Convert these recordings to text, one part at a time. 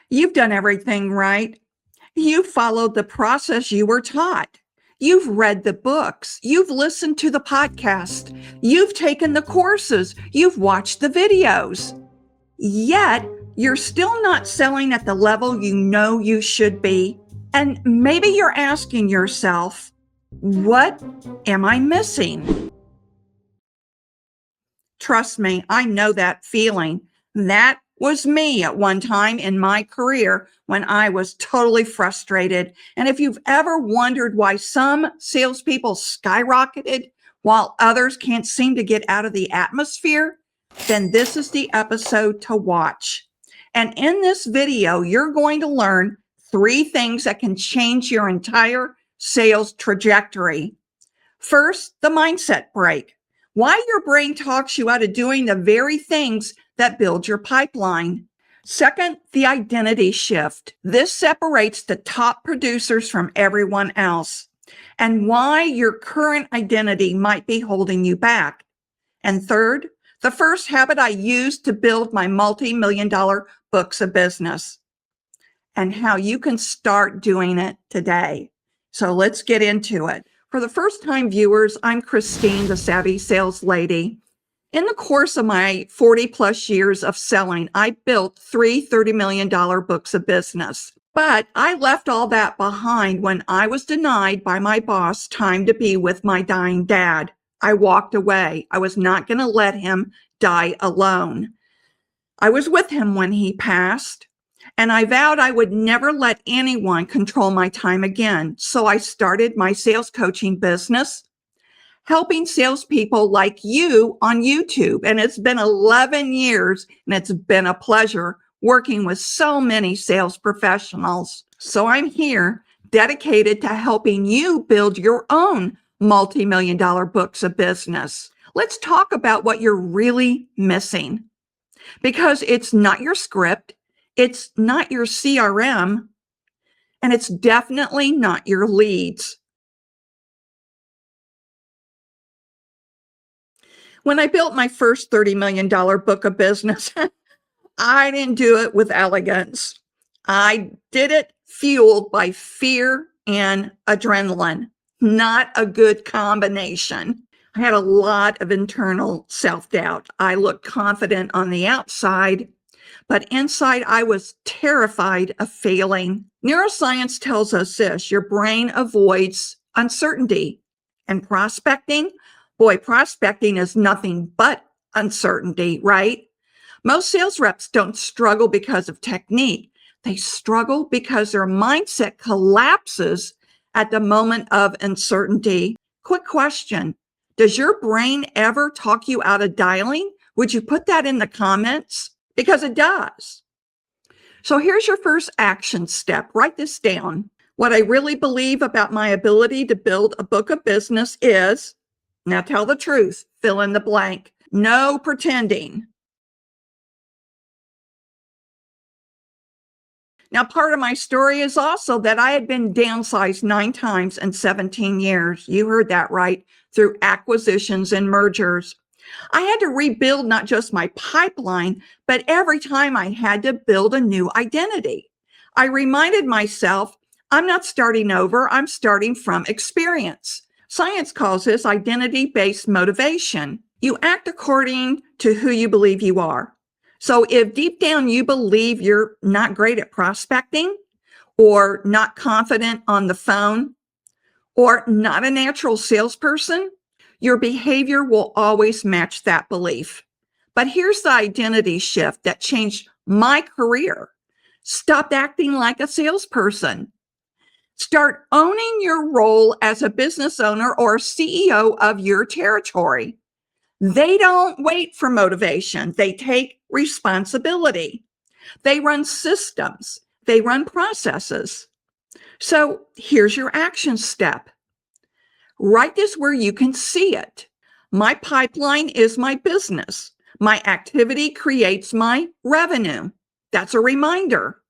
You've done everything right. You followed the process you were taught. You've read the books. You've listened to the podcast. You've taken the courses. You've watched the videos. Yet, you're still not selling at the level you know you should be. And maybe you're asking yourself, what am I missing? Trust me, I know that feeling. That was me at one time in my career when I was totally frustrated. And if you've ever wondered why some salespeople skyrocketed while others can't seem to get out of the atmosphere, then this is the episode to watch. And in this video, you're going to learn 3 things that can change your entire sales trajectory. First, the mindset break. Why your brain talks you out of doing the very things that build your pipeline. Second, the identity shift. This separates the top producers from everyone else and why your current identity might be holding you back. And third, the first habit I used to build my multi-million-dollar books of business and how you can start doing it today. So let's get into it. For the first-time viewers, I'm Christine, the Savvy Sales Lady. In the course of my 40-plus years of selling, I built 3 $30 million books of business. But I left all that behind when I was denied by my boss time to be with my dying dad. I walked away. I was not going to let him die alone. I was with him when he passed. And I vowed I would never let anyone control my time again. So I started my sales coaching business, helping salespeople like you on YouTube. And it's been 11 years, and it's been a pleasure working with so many sales professionals. So I'm here dedicated to helping you build your own multi-million-dollar books of business. Let's talk about what you're really missing, because it's not your script. It's not your CRM, and it's definitely not your leads. When I built my first $30 million book of business, I didn't do it with elegance. I did it fueled by fear and adrenaline. Not a good combination. I had a lot of internal self-doubt. I looked confident on the outside, but inside, I was terrified of failing. Neuroscience tells us this: your brain avoids uncertainty. And prospecting is nothing but uncertainty, right? Most sales reps don't struggle because of technique. They struggle because their mindset collapses at the moment of uncertainty. Quick question: does your brain ever talk you out of dialing? Would you put that in the comments? Because it does. So here's your first action step. Write this down. What I really believe about my ability to build a book of business is, now tell the truth, fill in the blank. No pretending. Now, part of my story is also that I had been downsized 9 times in 17 years. You heard that right, through acquisitions and mergers. I had to rebuild not just my pipeline, but every time I had to build a new identity. I reminded myself, I'm not starting over, I'm starting from experience. Science calls this identity-based motivation. You act according to who you believe you are. So if deep down you believe you're not great at prospecting, or not confident on the phone, or not a natural salesperson, your behavior will always match that belief. But here's the identity shift that changed my career. Stop acting like a salesperson. Start owning your role as a business owner or CEO of your territory. They don't wait for motivation. They take responsibility. They run systems. They run processes. So here's your action step. Write this where you can see it. My pipeline is my business. My activity creates my revenue. That's a reminder.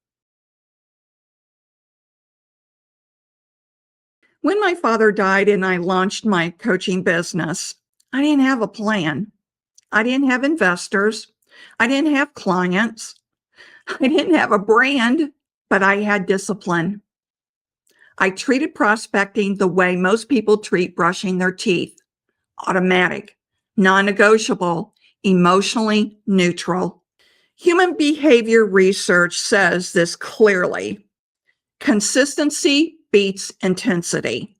When my father died and I launched my coaching business, I didn't have a plan. I didn't have investors. I didn't have clients. I didn't have a brand, but I had discipline. I treated prospecting the way most people treat brushing their teeth: automatic, non-negotiable, emotionally neutral. Human behavior research says this clearly. Consistency beats intensity.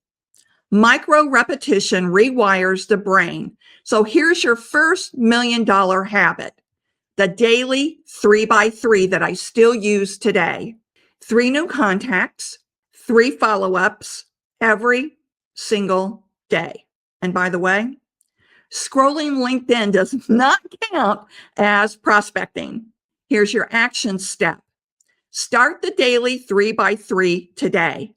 Micro repetition rewires the brain. So here's your first $1 million habit, the daily 3x3 that I still use today. 3 new contacts, 3 follow-ups every single day. And by the way, scrolling LinkedIn does not count as prospecting. Here's your action step. Start the daily 3x3 today.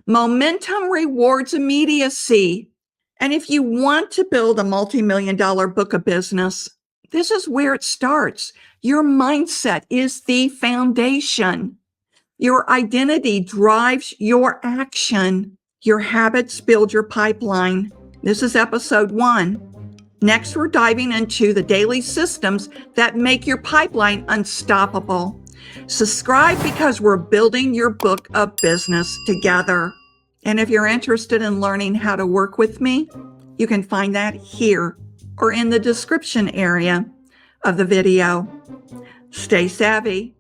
Momentum rewards immediacy. And if you want to build a multi-million-dollar book of business, this is where it starts. Your mindset is the foundation. Your identity drives your action. Your habits build your pipeline. This is episode 1. Next, we're diving into the daily systems that make your pipeline unstoppable. Subscribe because we're building your book of business together. And if you're interested in learning how to work with me, you can find that here or in the description area of the video. Stay savvy.